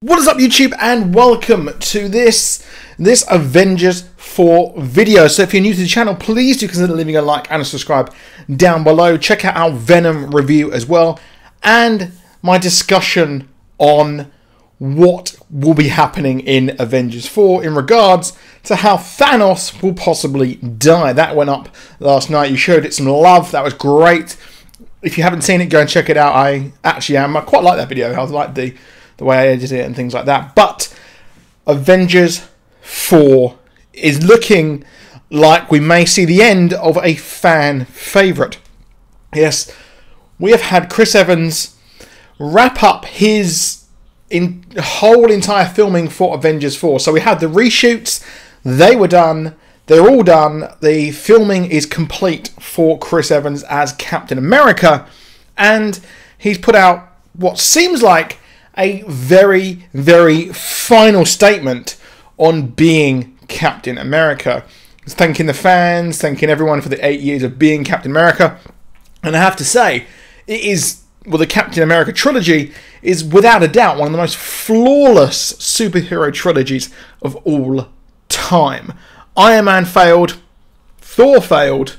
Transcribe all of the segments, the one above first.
What is up, YouTube, and welcome to this Avengers 4 video. So if you're new to the channel, please do consider leaving a like and a subscribe down below. Check out our Venom review as well, and my discussion on what will be happening in Avengers 4 in regards to how Thanos will possibly die. That went up last night. You showed it some love. That was great. If you haven't seen it, go and check it out. I actually am. I quite like that video. I like the way I edited it and things like that. But Avengers 4 is looking like we may see the end of a fan favourite. Yes, we have had Chris Evans wrap up his whole entire filming for Avengers 4. So we had the reshoots. They were done. They're all done. The filming is complete for Chris Evans as Captain America. And he's put out what seems like a very, very final statement on being Captain America. He's thanking the fans, thanking everyone for the 8 years of being Captain America. And I have to say, it is, well, the Captain America trilogy is without a doubt one of the most flawless superhero trilogies of all time. Iron Man failed, Thor failed,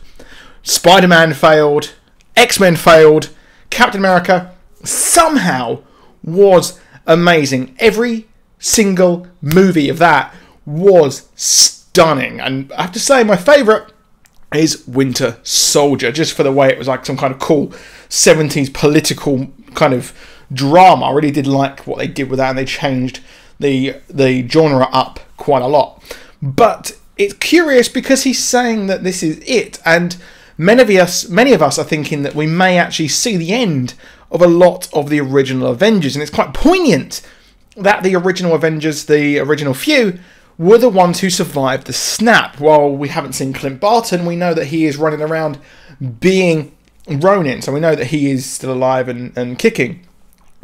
Spider-Man failed, X-Men failed, Captain America somehow was amazing. Every single movie of that was stunning. And I have to say, my favourite is Winter Soldier, just for the way it was like some kind of cool 70s political kind of drama. I really did like what they did with that, and they changed the genre up quite a lot. But it's curious because he's saying that this is it, and many of us are thinking that we may actually see the end of a lot of the original Avengers, and it's quite poignant that the original Avengers, the original few, were the ones who survived the snap. While we haven't seen Clint Barton, we know that he is running around being Ronin, so we know that he is still alive and kicking.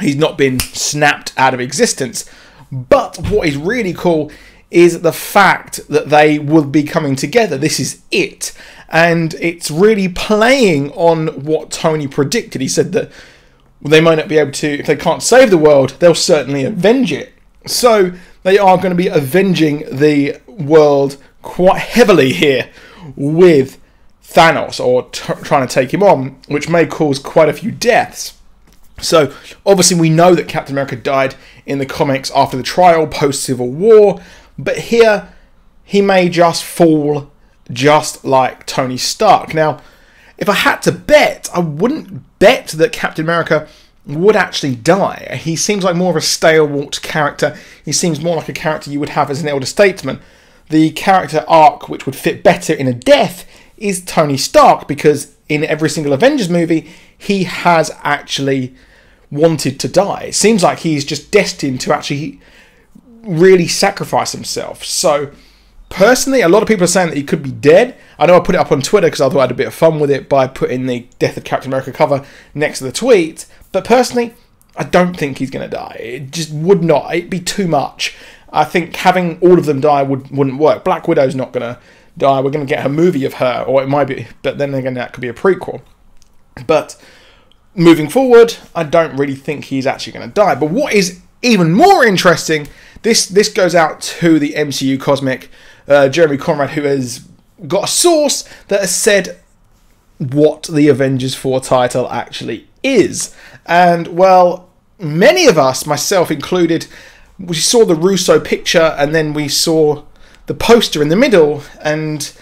He's not been snapped out of existence. But what is really cool is the fact that they will be coming together. This is it. And it's really playing on what Tony predicted. He said that they might not be able to, if they can't save the world, they'll certainly avenge it. So they are going to be avenging the world quite heavily here with Thanos, or trying to take him on, which may cause quite a few deaths. So obviously we know that Captain America died in the comics after the trial, post-Civil War, but here he may just fall just like Tony Stark. Now, if I had to bet, I wouldn't bet that Captain America would actually die. He seems like more of a stalwart character. He seems more like a character you would have as an elder statesman. The character arc which would fit better in a death is Tony Stark, because in every single Avengers movie, he has actually wanted to die. It seems like he's just destined to actually really sacrifice himself. So personally, a lot of people are saying that he could be dead. I know I put it up on Twitter because I thought I had a bit of fun with it by putting the Death of Captain America cover next to the tweet. But personally, I don't think he's going to die. It just would not. It'd be too much. I think having all of them die wouldn't work. Black Widow's not going to die. We're going to get a movie of her, or it might be, but then again, that could be a prequel. But moving forward, I don't really think he's actually going to die. But what is even more interesting, this goes out to the MCU Cosmic, Jeremy Conrad, who has got a source that has said what the Avengers 4 title actually is. And, well, many of us, myself included, we saw the Russo picture, and then we saw the poster in the middle, and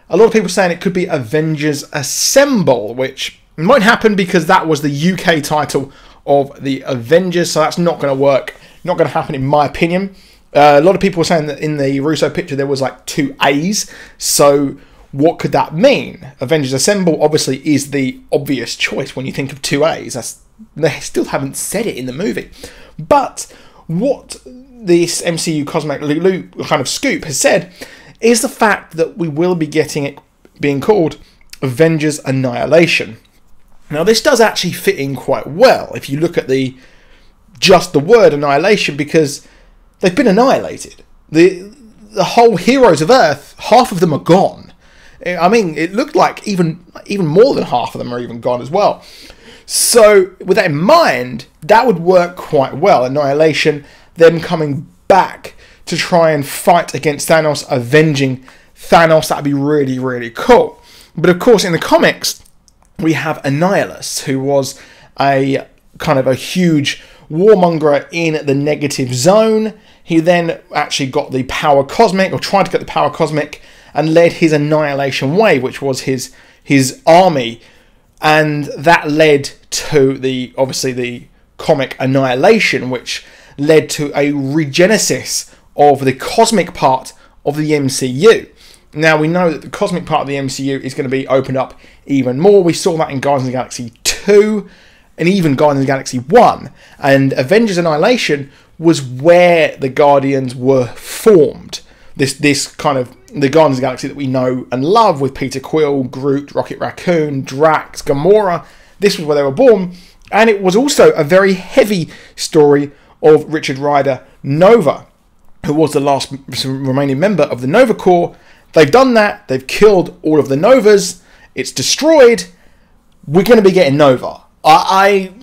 a lot of people saying it could be Avengers Assemble, which might happen because that was the UK title of the Avengers, so that's not going to work. Not going to happen, in my opinion. A lot of people were saying that in the Russo picture there was like 2 A's, so what could that mean? Avengers Assemble obviously is the obvious choice when you think of 2 A's. They still haven't said it in the movie. But what this MCU Cosmic kind of scoop has said is the fact that we will be getting it being called Avengers Annihilation. Now, this does actually fit in quite well if you look at just the word annihilation, because they've been annihilated. The whole heroes of Earth, half of them are gone. I mean, it looked like even more than half of them are even gone as well. So with that in mind, that would work quite well. Annihilation, them coming back to try and fight against Thanos, avenging Thanos. That'd be really, really cool. But of course, in the comics, we have Annihilus, who was a kind of a huge warmonger in the negative zone. He then actually got the power cosmic, or tried to get the power cosmic, and led his annihilation wave, which was his army, and that led to obviously the comic Annihilation, which led to a regenesis of the cosmic part of the MCU. Now, we know that the cosmic part of the MCU is going to be opened up even more. We saw that in Guardians of the Galaxy 2 and even Guardians of the Galaxy 1. And Avengers Annihilation was where the Guardians were formed. This kind of the Guardians of the Galaxy that we know and love, with Peter Quill, Groot, Rocket Raccoon, Drax, Gamora. This was where they were born. And it was also a very heavy story of Richard Rider Nova, who was the last remaining member of the Nova Corps. They've done that. They've killed all of the Novas. It's destroyed. We're going to be getting Nova. I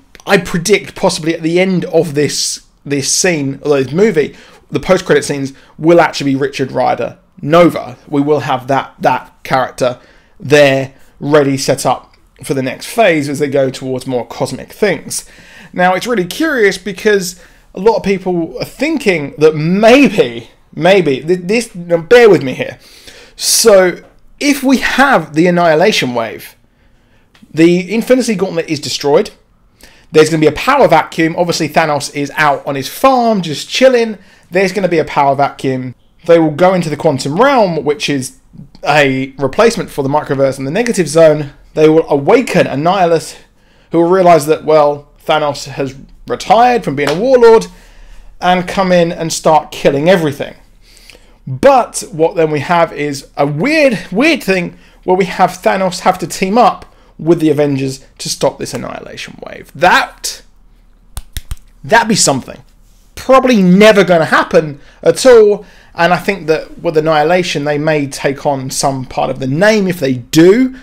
predict possibly at the end of this scene, or this movie, the post-credit scenes will actually be Richard Rider Nova. We will have that character there ready, set up for the next phase as they go towards more cosmic things. Now, it's really curious because a lot of people are thinking that maybe this, bear with me here. So if we have the Annihilation Wave, the Infinity Gauntlet is destroyed. There's going to be a power vacuum. Obviously, Thanos is out on his farm just chilling. There's going to be a power vacuum. They will go into the quantum realm, which is a replacement for the microverse and the negative zone. They will awaken Annihilus, who will realise that, well, Thanos has retired from being a warlord, and come in and start killing everything. But what then we have is a weird thing where we have Thanos have to team up with the Avengers to stop this Annihilation Wave. That'd be something. Probably never going to happen at all. And I think that with Annihilation, they may take on some part of the name. If they do,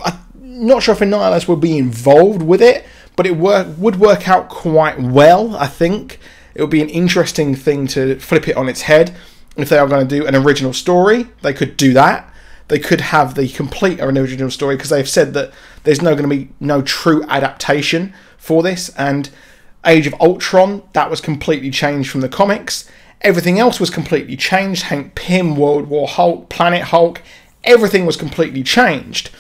I'm not sure if Annihilus will be involved with it, but it would work out quite well, I think. It would be an interesting thing to flip it on its head. If they are going to do an original story, they could do that. They could have the complete original story, because they've said that there's going to be no true adaptation for this. And Age of Ultron, that was completely changed from the comics. Everything else was completely changed. Hank Pym, World War Hulk, Planet Hulk, everything was completely changed.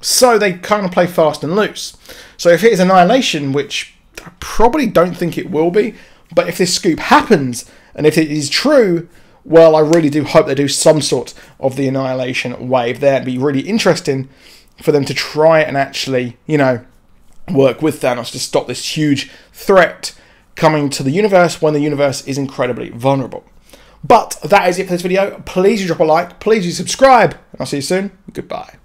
So they kind of play fast and loose. So if it is Annihilation, which I probably don't think it will be, but if this scoop happens, and if it is true, well, I really do hope they do some sort of the Annihilation Wave there. It'd be really interesting for them to try and actually, work with Thanos to stop this huge threat coming to the universe when the universe is incredibly vulnerable. But that is it for this video. Please do drop a like. Please do subscribe. And I'll see you soon. Goodbye.